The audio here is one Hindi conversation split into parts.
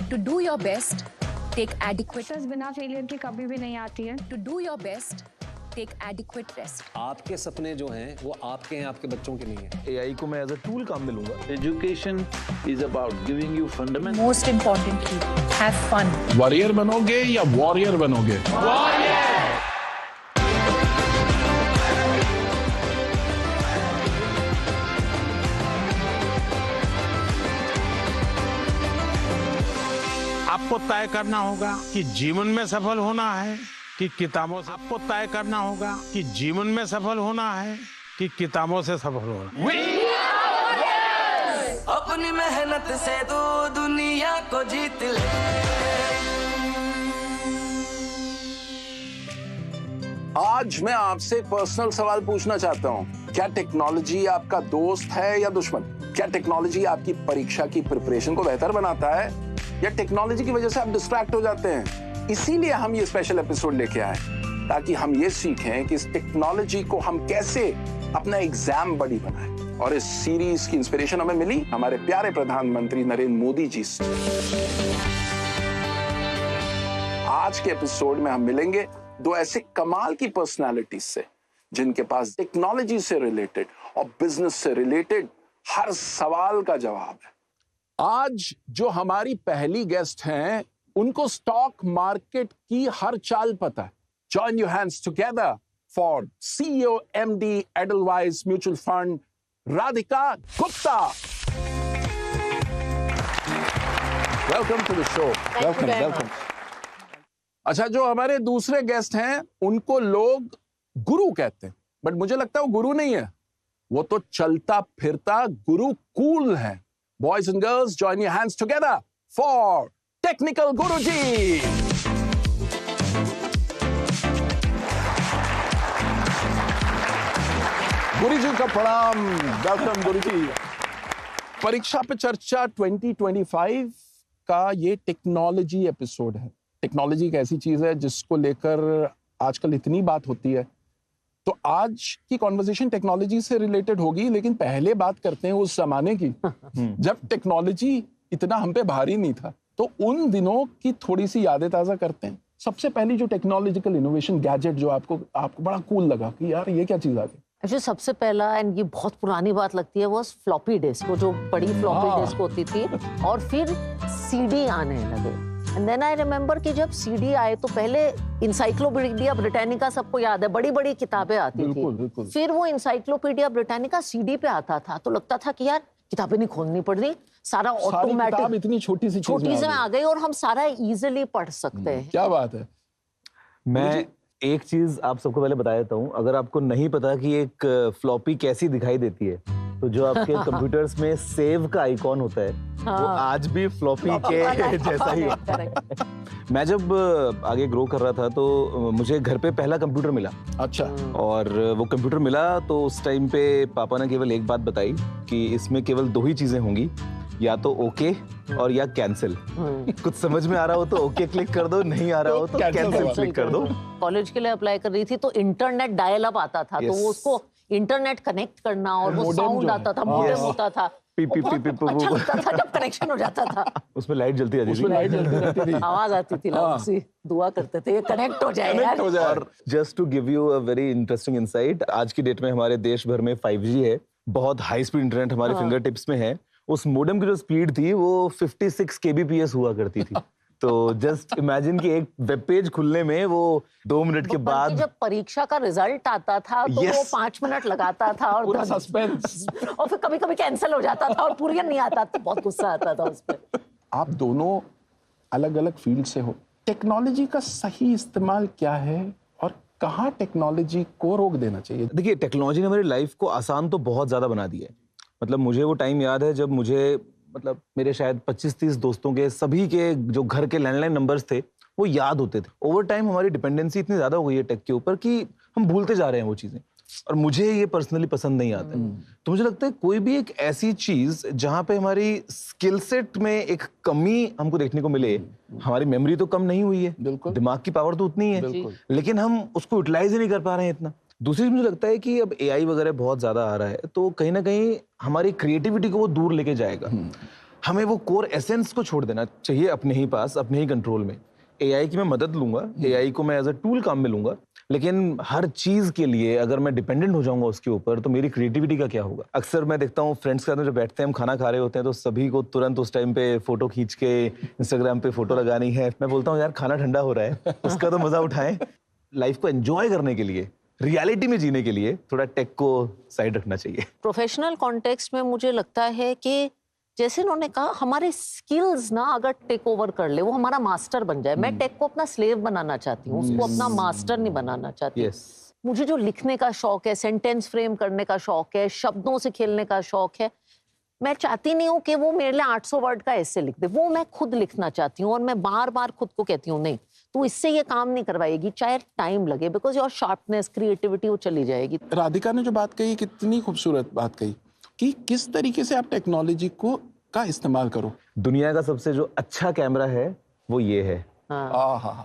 To do your best, take adequate. Success बिना फेलियर के कभी भी नहीं आती है. To do your best, take adequate rest. आपके सपने जो हैं वो आपके हैं, आपके बच्चों के नहीं हैं. AI को मैं एज अ टूल काम में लूंगा. Education is about giving you fundamentals. Most importantly, have fun. Warrior बनोगे या वॉरियर बनोगे? आपको तय करना होगा कि जीवन में सफल होना है कि किताबों से. आपको तय करना होगा कि जीवन में सफल होना है कि किताबों से सफल होना है. अपनी मेहनत से तू दुनिया को जीत ले. आज मैं आपसे एक पर्सनल सवाल पूछना चाहता हूँ. क्या टेक्नोलॉजी आपका दोस्त है या दुश्मन? क्या टेक्नोलॉजी आपकी परीक्षा की प्रिपरेशन को बेहतर बनाता है या टेक्नोलॉजी की वजह से आप डिस्ट्रैक्ट हो जाते हैं? इसीलिए हम ये स्पेशल एपिसोड लेके आए ताकि हम ये सीखें कि इस टेक्नोलॉजी को हम कैसे अपना एग्जाम बड़ी बनाएं. और इस सीरीज की इंस्पिरेशन हमें मिली हमारे प्यारे प्रधानमंत्री नरेंद्र मोदी जी से. आज के एपिसोड में हम मिलेंगे दो ऐसे कमाल की पर्सनालिटीज से जिनके पास टेक्नोलॉजी से रिलेटेड और बिजनेस से रिलेटेड हर सवाल का जवाब है. आज जो हमारी पहली गेस्ट हैं उनको स्टॉक मार्केट की हर चाल पता है. Join your hands together for CEO MD Edelweiss mutual fund Radhika Gupta. Welcome to the show. Welcome. अच्छा, जो हमारे दूसरे गेस्ट हैं उनको लोग गुरु कहते हैं, बट मुझे लगता है वो गुरु नहीं है, वो तो चलता फिरता गुरु कूल है. Boys and girls, join your hands together for Technical Guruji. गुरुजी का प्रणाम. वेलकम गुरुजी. परीक्षा पे चर्चा 2025 का ये टेक्नोलॉजी एपिसोड है. टेक्नोलॉजी एक ऐसी चीज है जिसको लेकर आजकल इतनी बात होती है. तो आज की कॉन्वर्सेशन टेक्नोलॉजी से रिलेटेड होगी, लेकिन पहले बात करते हैं उस जमाने की जब टेक्नोलॉजी इतना हम पे भारी नहीं था. तो उन दिनों की थोड़ी सी यादें ताजा करते हैं. सबसे पहली जो टेक्नोलॉजिकल इनोवेशन गैजेट जो आपको बड़ा कूल लगा कि यार ये क्या चीज आ गई? एक्चुअली सबसे पहला, एंड ये बहुत पुरानी बात लगती है, वो फ्लॉपी डिस्क, वो जो बड़ी फ्लॉपी डिस्क होती थी. और फिर सीडी आने लगे. एंड देन आई रिमेम्बर कि जब सीडी आए तो पहले इंसाइक्लोपीडिया ब्रिटानिका, सबको याद है, बड़ी बड़ी किताबें आती थी. फिर वो इंसाइक्लोपीडिया ब्रिटानिका सीडी पे आता था तो लगता था कि यार किताबें नहीं खोलनी पड़ रही, सारा ऑटोमेटिक इतनी छोटी सी में आ गई और हम सारा इजीली पढ़ सकते हैं. क्या बात है. मैं एक चीज आप सबको पहले बता देता हूँ. अगर आपको नहीं पता कि एक फ्लॉपी कैसी दिखाई देती है, तो जो आपके कंप्यूटर्स में सेव का आइकॉन होता है, वो आज भी फ्लॉपी के जैसा ही है. मैं जब आगे ग्रो कर रहा था तो मुझे घर पे पहला कंप्यूटर मिला. अच्छा. और वो कंप्यूटर मिला तो उस टाइम पे पापा ने केवल एक बात बताई कि इसमें केवल दो ही चीजें होंगी, या तो ओके और या कैंसिल. कुछ समझ में आ रहा हो तो ओके क्लिक कर दो, नहीं आ रहा हो तो कैंसिल क्लिक कर दो. कॉलेज के लिए अप्लाई कर रही थी तो इंटरनेट डायल अप आता था. तो वो उसको इंटरनेट कनेक्ट करना और वो साउंड आता था, मॉडेम होता था. अच्छा लगता था जब कनेक्शन हो जाता था. उसमें लाइट जलती रहती थी. आवाज आती थी. लोग दुआ करते थे ये कनेक्ट हो जाए यार. और just to give you a very interesting insight, आज की डेट में हमारे देश भर में 5G है. बहुत हाई स्पीड इंटरनेट हमारे फिंगर टिप्स में है. उस मोडेम की जो स्पीड थी वो 56 kbps हुआ करती थी. तो जस्ट इमेजिन कि एक वेब पेज खुलने में वो 2 मिनट के बाद जब परीक्षा का रिजल्ट आता था तो वो 5 मिनट लगाता था और पूरा सस्पेंस. और फिर कभी कभी कैंसिल हो जाता था और पूरी नहीं आता था. बहुत गुस्सा आता था उस पर. आप दोनों अलग अलग फील्ड से हो. टेक्नोलॉजी का सही इस्तेमाल क्या है और कहाँ टेक्नोलॉजी को रोक देना चाहिए? देखिए, टेक्नोलॉजी ने हमारी लाइफ को आसान तो बहुत ज्यादा बना दिया है. मतलब मुझे वो टाइम याद है जब मुझे मेरे शायद 25-30 दोस्तों के सभी के जो घर के लैंडलाइन नंबर्स थे वो याद होते थे. ओवर टाइम हमारी डिपेंडेंसी इतनी ज्यादा हो गई है टेक के ऊपर कि हम भूलते जा रहे हैं वो चीजें, और मुझे ये पर्सनली पसंद नहीं आता है. तो मुझे लगता है कोई भी एक ऐसी चीज जहां पे हमारी स्किल सेट में एक कमी हमको देखने को मिले. हमारी मेमोरी तो कम नहीं हुई है, दिमाग की पावर तो उतनी है, लेकिन हम उसको यूटिलाइज ही नहीं कर पा रहे हैं इतना. दूसरी चीज मुझे लगता है कि अब AI वगैरह बहुत ज्यादा आ रहा है तो कहीं ना कहीं हमारी क्रिएटिविटी को वो दूर लेके जाएगा. हमें वो कोर एसेंस को छोड़ देना चाहिए अपने ही पास, अपने ही कंट्रोल में। एआई की मैं मदद लूंगा, एआई को मैं एज अ टूल काम में लूंगा, लेकिन हर चीज के लिए अगर मैं डिपेंडेंट हो जाऊंगा उसके ऊपर तो मेरी क्रिएटिविटी का क्या होगा। अक्सर मैं देखता हूँ फ्रेंड्स के साथ जब बैठते हैं, हम खाना खा रहे होते हैं तो सभी को तुरंत उस टाइम पे फोटो खींच के इंस्टाग्राम पे फोटो लगानी है। मैं बोलता हूँ यार खाना ठंडा हो रहा है, उसका तो मजा उठाएं। लाइफ को एंजॉय करने के लिए, रियलिटी में जीने के लिए थोड़ा टेक को साइड रखना चाहिए। प्रोफेशनल कॉन्टेक्स्ट में मुझे लगता है कि जैसे उन्होंने कहा, हमारे स्किल्स ना अगर टेक ओवर कर ले, वो हमारा मास्टर बन जाए। मैं टेक को अपना स्लेव बनाना चाहती हूँ, उसको अपना मास्टर नहीं बनाना चाहती। मुझे जो लिखने का शौक है, सेंटेंस फ्रेम करने का शौक है, शब्दों से खेलने का शौक है, मैं चाहती नहीं हूँ कि वो मेरे लिए 800 वर्ड का ऐसे लिख दे। वो मैं खुद लिखना चाहती हूँ और मैं बार बार खुद को कहती हूँ नहीं, तू इससे ये काम नहीं करवाएगी, चाहे टाइम लगे, बिकॉज योर शार्पनेस, क्रिएटिविटी वो चली जाएगी। राधिका ने जो बात कही, कितनी खूबसूरत बात कही कि किस तरीके से आप टेक्नोलॉजी को का इस्तेमाल करो। दुनिया का सबसे जो अच्छा कैमरा है वो ये है।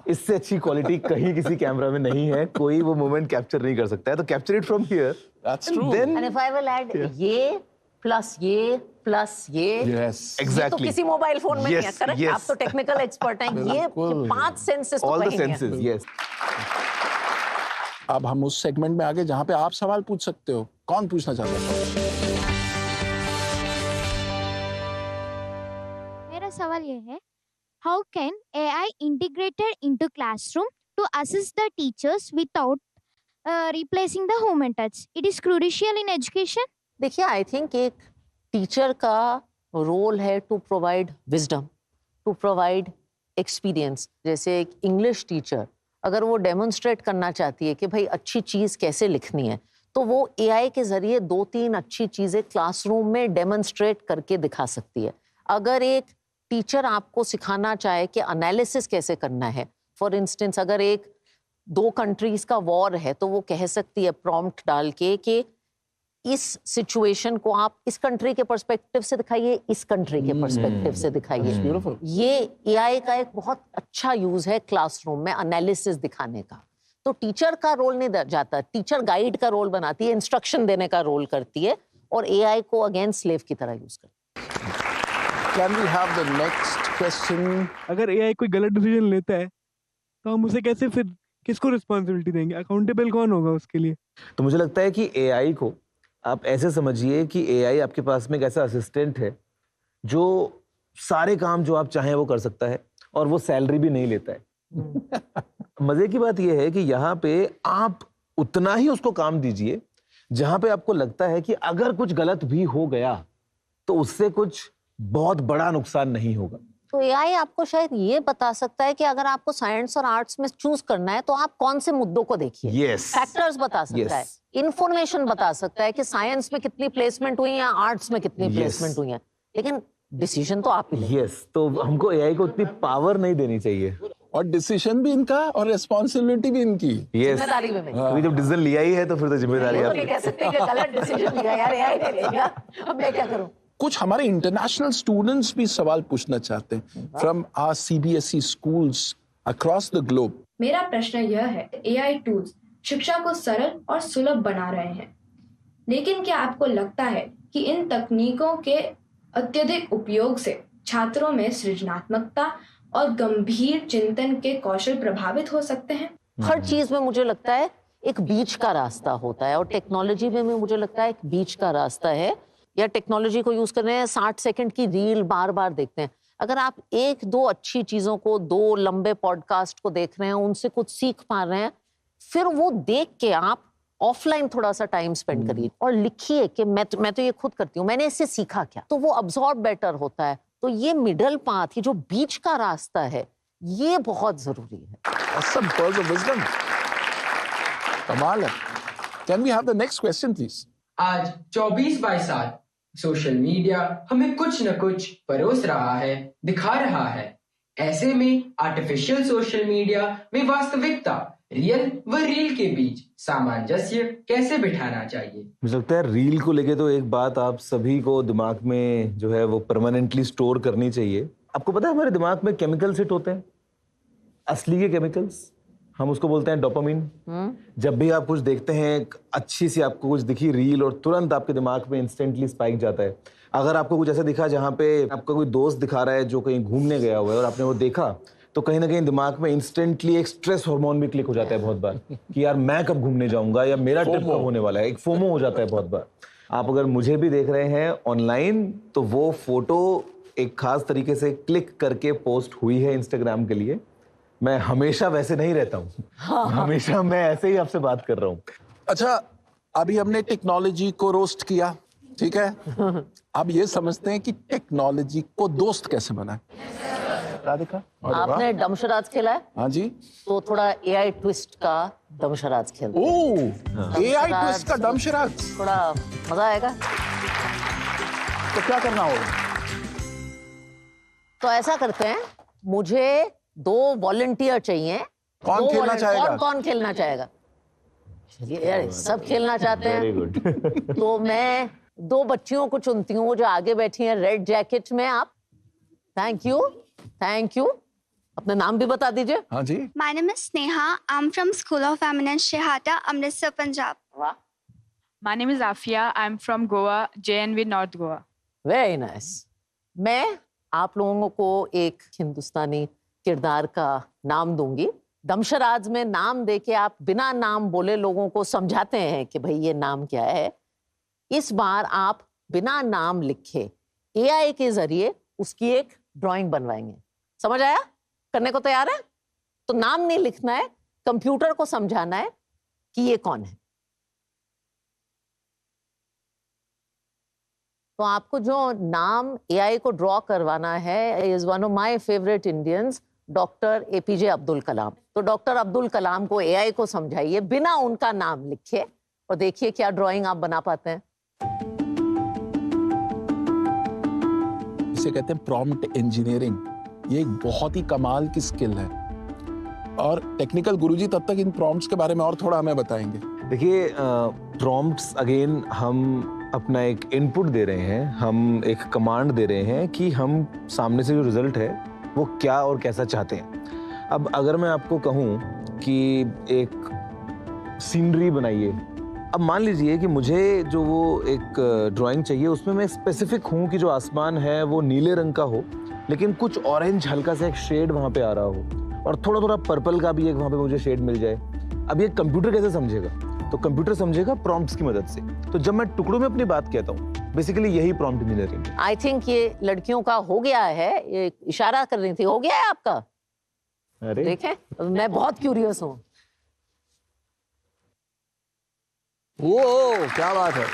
इससे अच्छी क्वालिटी कहीं किसी कैमरा में नहीं है, कोई वो मोमेंट कैप्चर नहीं कर सकता है। तो capture it from here. That's true. And if I will add ये प्लस ये प्लस ये, एग्जैक्टली, तो किसी मोबाइल फोन में नहीं है। करेक्ट, आप तो टेक्निकल एक्सपर्ट हैं। ये 5 सेंसेस तो ऑल द कहीं सेंसेस, हैं। यस। अब हम उस सेगमेंट में आगे जहां पे आप सवाल पूछ सकते हो। कौन पूछना चाहता है? मेरा सवाल ये है, how can AI integrated into classroom to assist the teachers without replacing the human touch? It is crucial in education. देखिए, आई थिंक एक टीचर का रोल है to provide wisdom, to provide experience. जैसे एक इंग्लिश टीचर अगर वो डेमोन्स्ट्रेट करना चाहती है कि भाई अच्छी चीज़ कैसे लिखनी है, तो वो AI के जरिए 2-3 अच्छी चीज़ें क्लासरूम में डेमोन्स्ट्रेट करके दिखा सकती है। अगर एक टीचर आपको सिखाना चाहे कि एनालिसिस कैसे करना है, फॉर इंस्टेंस अगर एक 2 कंट्रीज का वॉर है, तो वो कह सकती है प्रॉम्प्ट डाल के कि इस सिचुएशन को आप इस कंट्री के पर्सपेक्टिव से दिखाइए, इस कंट्री के पर्सपेक्टिव से दिखाइए। ये AI का एक बहुत अच्छा यूज है क्लासरूम में एनालिसिस दिखाने का। तो टीचर का रोल नहीं जाता, टीचर गाइड का रोल बनाती है, इंस्ट्रक्शन देने का रोल करती है, और AI को अगेन स्लेव की तरह यूज करती है। Can we have the next question? अगर AI कोई गलत डिसीजन लेता है तो हम उसे कैसे, फिर किसको रिस्पॉन्सिबिलिटी देंगे? अकाउंटेबल कौन होगा उसके लिए? तो मुझे लगता है कि AI को आप ऐसे समझिए कि AI आपके पास में एक ऐसा असिस्टेंट है जो सारे काम जो आप चाहें वो कर सकता है, और वो सैलरी भी नहीं लेता है। मजे की बात यह है कि यहाँ पे आप उतना ही उसको काम दीजिए जहां पे आपको लगता है कि अगर कुछ गलत भी हो गया तो उससे कुछ बहुत बड़ा नुकसान नहीं होगा। तो AI आपको शायद ये बता सकता है कि अगर आपको साइंस और आर्ट्स में चूज करना है तो आप कौन से मुद्दों को देखिए। फैक्टर्स बता सकता है, इंफॉर्मेशन बता सकता है कि साइंस में कितनी प्लेसमेंट हुई है, आर्ट्स में कितनी प्लेसमेंट हुई है, लेकिन डिसीजन तो आप ही लें। तो हमको AI को उतनी पावर नहीं देनी चाहिए, और डिसीजन भी इनका और रिस्पॉन्सिबिलिटी भी इनकी। जिम्मेदारी भी क्योंकि जब डिसीजन लिया ही है तो फिर तो जिम्मेदारी आपकी। नहीं कह सकते कि गलत डिसीजन लिया यार, AI ने लिया, अब मैं क्या करूं? कुछ हमारे इंटरनेशनल स्टूडेंट्स भी सवाल पूछना चाहते हैं from our CBSE schools across the globe. मेरा प्रश्न यह है, AI टूल्स शिक्षा को सरल और सुलभ बना रहे हैं, लेकिन क्या आपको लगता है कि इन तकनीकों के अत्यधिक उपयोग से छात्रों में सृजनात्मकता और गंभीर चिंतन के कौशल प्रभावित हो सकते हैं? हर चीज में मुझे लगता है एक बीच का रास्ता होता है, और टेक्नोलॉजी में मुझे लगता है एक बीच का रास्ता है। या टेक्नोलॉजी को यूज कर रहे हैं, 60 सेकंड की रील बार बार देखते हैं। अगर आप 1-2 अच्छी चीजों को, 2 लंबे पॉडकास्ट को देख रहे हैं, उनसे कुछ सीख पा रहे हैं, फिर वो देख के आप ऑफलाइन थोड़ा सा टाइम स्पेंड करिए और लिखिए कि मैं तो ये खुद करती हूँ, मैंने इससे सीखा क्या, तो वो अब्सॉर्ब बेटर होता है। तो ये मिडल पाथ, ये जो बीच का रास्ता है, ये बहुत जरूरी है। Awesome pearls of wisdom. कमाल है। Can we have the next question, please? आज 24/7 सोशल मीडिया हमें कुछ न कुछ परोस रहा है, दिखा रहा है। ऐसे में आर्टिफिशियल सोशल मीडिया में वास्तविकता, रियल व रील के बीच सामंजस्य कैसे बिठाना चाहिए? मुझे लगता है रील को लेके तो एक बात आप सभी को दिमाग में जो है वो परमानेंटली स्टोर करनी चाहिए। आपको पता है हमारे दिमाग में केमिकल्स हिट होते हैं, असली के केमिकल्स, हम उसको बोलते हैं डोपामिन। जब भी आप कुछ देखते हैं, अच्छी सी आपको कुछ दिखी रील और तुरंत आपके दिमाग में इंस्टेंटली स्पाइक जाता है। अगर आपको कुछ ऐसा दिखा जहाँ पे आपका कोई दोस्त दिखा रहा है जो कहीं घूमने गया हुआ है और आपने वो देखा, तो कहीं ना कहीं दिमाग में इंस्टेंटली एक स्ट्रेस हार्मोन भी क्लिक हो जाता है बहुत बार कि यार मैं कब घूमने जाऊंगा या मेरा ट्रिप कब होने वाला है। एक फोमो हो जाता है बहुत बार। आप अगर मुझे भी देख रहे हैं ऑनलाइन, तो वो फोटो एक खास तरीके से क्लिक करके पोस्ट हुई है इंस्टाग्राम के लिए। मैं हमेशा वैसे नहीं रहता हूँ। हमेशा मैं ऐसे ही आपसे बात कर रहा हूँ। अच्छा, अभी हमने टेक्नोलॉजी को रोस्ट किया, ठीक है? अब ये समझते हैं कि टेक्नोलॉजी को दोस्त कैसे बनाए। राधिका, आपने डमशराज खेला है? हाँ जी। तो थोड़ा एआई ट्विस्ट का डमशराज खेल। ओह, एआई ट्विस्ट का डमशराज, थोड़ा मजा आएगा। तो क्या करना होगा? तो ऐसा करते हैं, मुझे 2 वॉलंटियर चाहिए। कौन खेलना चाहेगा? कौन खेलना चाहेगा? चलिए यार, सब खेलना चाहते हैं। Very good. तो मैं 2 बच्चियों को चुनती हूँ जो आगे बैठी हैं रेड जैकेट में। आप, थैंक यू, थैंक यू। अपना नाम भी बता दीजिए। हाँ जी। My name is Sneha. I'm from School of Eminence Shehata, Amritsar, Punjab. वाह। My name is Afia. I'm from Goa, JNV North Goa. Very nice. मैं आप लोगों को एक हिंदुस्तानी किरदार का नाम दूंगी। दमशराज में नाम देके आप बिना नाम बोले लोगों को समझाते हैं कि भाई ये नाम क्या है। इस बार आप बिना नाम लिखे एआई के जरिए उसकी एक ड्राइंग बनवाएंगे। समझ आया? करने को तैयार है? तो नाम नहीं लिखना है, कंप्यूटर को समझाना है कि ये कौन है। तो आपको जो नाम एआई को ड्रॉ करवाना है is one of my favourite Indians, doctor APJ Abdul Kalam. तो डॉक्टर अब्दुल कलाम को एआई को समझाइए बिना उनका नाम लिखे और देखिए क्या ड्राइंग आप बना पाते हैं। इसे कहते हैं प्रॉम्प्ट इंजीनियरिंग। ये एक बहुत ही कमाल की स्किल है। और टेक्निकल गुरुजी तब तक इन प्रॉम्प्ट्स के बारे में और थोड़ा हमें बताएंगे। देखिए, प्रॉम्प्ट्स अगेन हम अपना एक इनपुट दे रहे हैं, हम एक कमांड दे रहे हैं कि हम सामने से जो रिजल्ट है वो क्या और कैसा चाहते हैं। अब अगर मैं आपको कहूँ कि एक सीनरी बनाइए, अब मान लीजिए कि मुझे जो वो एक ड्राइंग चाहिए उसमें मैं स्पेसिफिक हूँ कि जो आसमान है वो नीले रंग का हो, लेकिन कुछ ऑरेंज हल्का सा एक शेड वहाँ पे आ रहा हो और थोड़ा थोड़ा पर्पल का भी एक वहाँ पे मुझे शेड मिल जाए। अब ये कंप्यूटर कैसे समझेगा? तो कंप्यूटर समझेगा प्रॉम्प्ट्स की मदद से। तो जब मैं टुकड़ों में अपनी बात कहता हूँ, बेसिकली यही प्रॉम्प्ट इंजीनियरिंग है। आई थिंक ये लड़कियों का हो गया है, ये इशारा कर रही थी, हो गया है आपका? अरे देखें, मैं बहुत क्यूरियस हूँ। वो क्या बात है।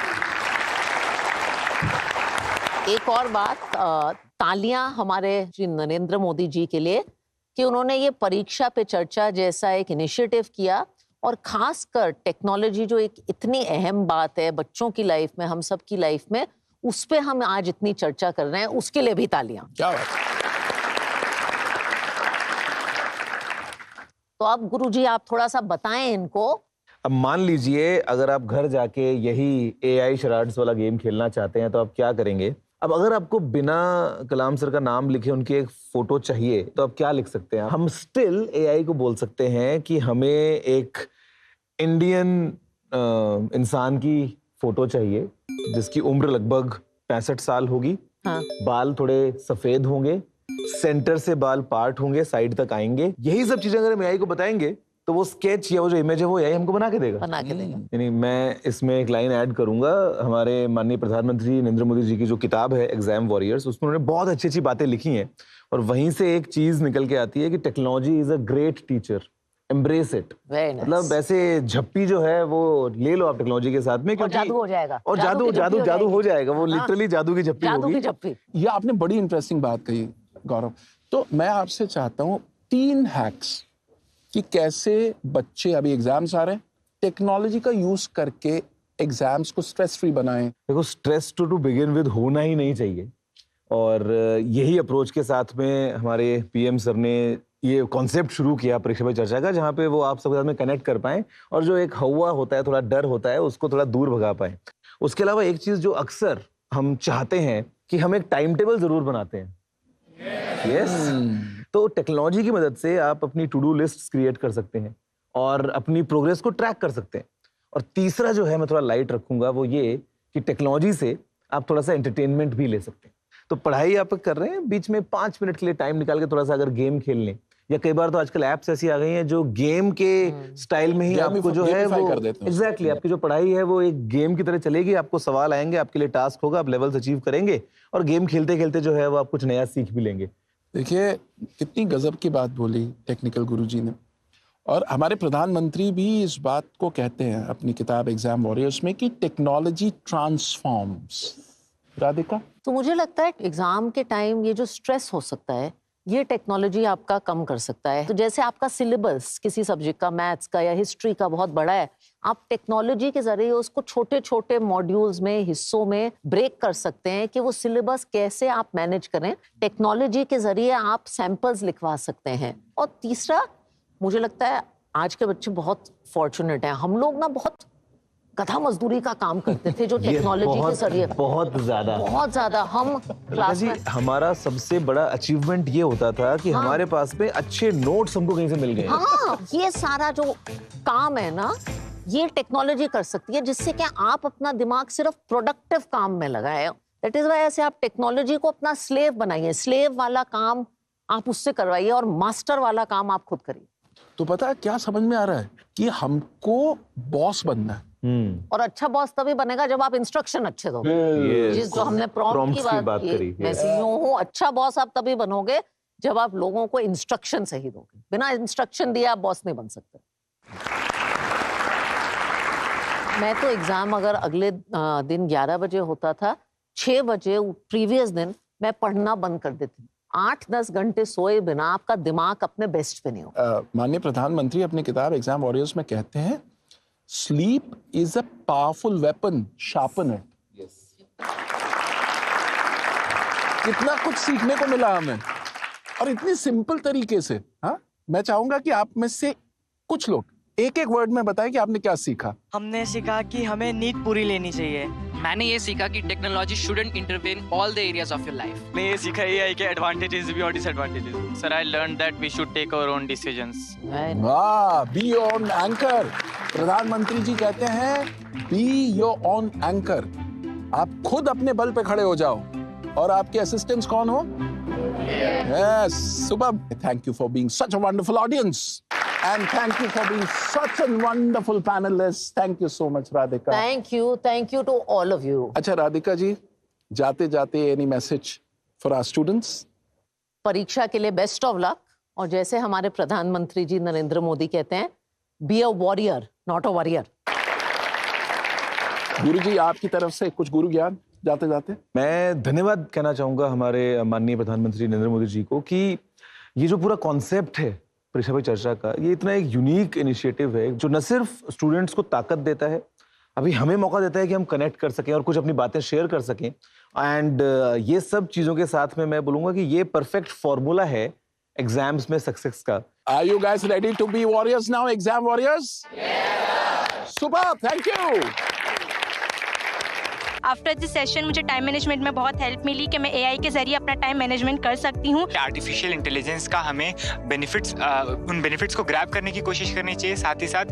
एक और बात, तालियां हमारे श्री नरेंद्र मोदी जी के लिए कि उन्होंने ये परीक्षा पे चर्चा जैसा एक इनिशिएटिव किया, और खासकर टेक्नोलॉजी जो एक इतनी अहम बात है बच्चों की लाइफ में, हम सब की लाइफ में, उस पे हम आज इतनी चर्चा कर रहे हैं, उसके लिए भी तालियां। क्या बात है। तो अब गुरुजी आप थोड़ा सा बताएं इनको। अब मान लीजिए अगर आप घर जाके यही एआई शराड्स वाला गेम खेलना चाहते हैं तो आप क्या करेंगे? अब अगर आपको बिना कलाम सर का नाम लिखे उनकी एक फोटो चाहिए तो आप क्या लिख सकते हैं? हम स्टिल एआई को बोल सकते हैं कि हमें एक इंडियन इंसान की फोटो चाहिए जिसकी उम्र लगभग 65 साल होगी। हाँ। बाल थोड़े सफेद होंगे, सेंटर से बाल पार्ट होंगे, साइड तक आएंगे। यही सब चीजें अगर हम एआई को बताएंगे तो वो स्केच या वो जो इमेज है वो एआई हमको बना के देगा। यानी मैं इसमें एक लाइन ऐड करूंगा, हमारे माननीय प्रधानमंत्री नरेंद्र मोदी जी की जो किताब है एग्जाम वॉरियर्स, उसमें उन्होंने बहुत अच्छी अच्छी बातें लिखी हैं और वहीं से एक चीज निकल के आती है कि technology is a great teacher, embrace it. मतलब ऐसे झप्पी जो है वो ले लो आप टेक्नोलॉजी के साथ में, क्योंकि जादू हो जाएगा। और जादू हो जाएगा। वो लिटरली जादू की झप्पी होगी। ये आपने बड़ी इंटरेस्टिंग बात कही गौरव। तो मैं आपसे चाहता हूँ 3 हैक्स कि कैसे बच्चे, अभी एग्जाम्स आ रहे हैं, टेक्नोलॉजी का यूज करके एग्जाम्स को स्ट्रेस फ्री बनाएं। देखो, स्ट्रेस टू बिगिन विद होना ही नहीं चाहिए, और यही अप्रोच के साथ में हमारे पीएम सर ने ये कॉन्सेप्ट शुरू किया परीक्षा पे चर्चा का, जहाँ पे वो आप सबके साथ में कनेक्ट कर पाएं और जो एक हवा होता है, थोड़ा डर होता है, उसको थोड़ा दूर भगा पाएं। उसके अलावा एक चीज जो अक्सर हम चाहते हैं कि हम एक टाइम टेबल जरूर बनाते हैं। यस। तो टेक्नोलॉजी की मदद से आप अपनी टू डू लिस्ट क्रिएट कर सकते हैं और अपनी प्रोग्रेस को ट्रैक कर सकते हैं। और तीसरा जो है मैं थोड़ा लाइट रखूंगा वो ये कि टेक्नोलॉजी से आप थोड़ा सा एंटरटेनमेंट भी ले सकते हैं। तो पढ़ाई आप कर रहे हैं, बीच में 5 मिनट के लिए टाइम निकाल के थोड़ा सा अगर गेम खेल लें, या कई बार तो आजकल ऐप्स ऐसी आ गई हैं जो गेम के स्टाइल में ही आपको जो है वो एग्जैक्टली आपकी जो पढ़ाई है वो एक गेम की तरह चलेगी। आपको सवाल आएंगे, आपके लिए टास्क होगा, आप लेवल्स अचीव करेंगे और गेम खेलते खेलते जो है वो आप कुछ नया सीख भी लेंगे। देखिए कितनी गजब की बात बोली टेक्निकल गुरुजी ने, और हमारे प्रधानमंत्री भी इस बात को कहते हैं अपनी किताब एग्जाम वॉरियर्स में कि टेक्नोलॉजी ट्रांसफॉर्म्स। राधिका? तो मुझे लगता है एग्जाम के टाइम ये जो स्ट्रेस हो सकता है ये टेक्नोलॉजी आपका कम कर सकता है। तो जैसे आपका सिलेबस किसी सब्जेक्ट का, मैथ्स का या हिस्ट्री का बहुत बड़ा है, आप टेक्नोलॉजी के जरिए उसको छोटे छोटे मॉड्यूल्स में, हिस्सों में ब्रेक कर सकते हैं कि वो सिलेबस कैसे आप मैनेज करें। टेक्नोलॉजी के जरिए आप सैंपल्स लिखवा सकते हैं। और तीसरा, मुझे लगता है आज के बच्चे बहुत फॉर्चुनेट हैं। हम लोग ना बहुत गधा मजदूरी का काम करते थे जो टेक्नोलॉजी के जरिए बहुत ज्यादा हम क्लास में, हमारा सबसे बड़ा अचीवमेंट ये होता था कि हमारे पास में अच्छे नोट्स हमको कहीं से मिल गए। हाँ, ये सारा जो काम है ना ये टेक्नोलॉजी कर सकती है, जिससे कि आप अपना दिमाग सिर्फ प्रोडक्टिव काम में लगाए। दैट इज वाई ऐसे आप टेक्नोलॉजी को अपना स्लेव बनाइए। स्लेव वाला काम आप उससे करवाइए और मास्टर वाला काम आप खुद करिए। तो पता है क्या समझ में आ रहा है कि हमको बॉस बनना है। और अच्छा बॉस तभी बनेगा जब आप इंस्ट्रक्शन अच्छे दोगे। जिस जो हमने प्रॉम्प्ट की बात की, मैं सीईओ हूँ, अच्छा बॉस आप तभी बनोगे जब आप लोगों को इंस्ट्रक्शन सही दोगे। बिना इंस्ट्रक्शन दिए आप बॉस नहीं बन सकते। मैं तो एग्जाम अगर अगले दिन 11 बजे होता था, 6 बजे प्रीवियस दिन मैं पढ़ना बंद कर देती। 8-10 घंटे सोए बिना आपका दिमाग अपने बेस्ट पे नहीं हो। माननीय प्रधानमंत्री अपनी किताब एग्जाम वॉरियर्स में कहते हैं sleep is a powerful weapon, sharpen it. कितना कुछ सीखने को मिला हमें और इतनी सिंपल तरीके से। हाँ, मैं चाहूंगा कि आप में से कुछ लोग एक एक वर्ड में बताएं कि आपने क्या सीखा। हमने सीखा कि हमें नींद पूरी लेनी चाहिए। मैंने ये सीखा कि technology shouldn't intervene all the areas of your life. मैं ये सीखा एआई के एडवांटेजेस भी और disadvantages. Sir, I learn that we should take our own decisions. वाह, बी योर ओन एंकर। प्रधानमंत्री जी कहते हैं बी योर ओन एंकर। आप खुद अपने बल पे खड़े हो जाओ। और आपके असिस्टेंट्स कौन हो? Yes, super. Thank you for being such a wonderful audience and thank you for being such a wonderful panelist. Thank you so much, Radhika. Thank you to all of you. अच्छा राधिका जी, जाते जाते any message for our students? परीक्षा के लिए बेस्ट ऑफ लक। और जैसे हमारे प्रधानमंत्री जी नरेंद्र मोदी कहते हैं, be a warrior not a warrior. गुरुजी आपकी तरफ से कुछ गुरु ज्ञान जाते जाते? मैं धन्यवाद कहना चाहूंगा हमारे माननीय प्रधानमंत्री नरेंद्र मोदी जी को कि ये जो पूरा कॉन्सेप्ट है परीक्षा पे चर्चा का, ये इतना एक यूनिक इनिशिएटिव है जो न सिर्फ स्टूडेंट्स को ताकत देता है, अभी हमें मौका देता है कि हम कनेक्ट कर सकें और कुछ अपनी बातें शेयर कर सकें। एंड ये सब चीजों के साथ में मैं बोलूंगा कि ये परफेक्ट फॉर्मूला है एग्जाम्स में सक्सेस का। Are you guys ready to be warriors now, exam warriors? Yeah. Super, thank you. After this session मुझे टाइम मैनेजमेंट में बहुत हेल्प मिली कि मैं एआई के जरिए अपना टाइम मैनेजमेंट कर सकती हूँ। आर्टिफिशियल इंटेलिजेंस का हमें बेनिफिट्स उन बेनिफिट्स को ग्रैब करने की कोशिश करनी चाहिए, साथ ही साथ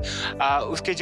उसके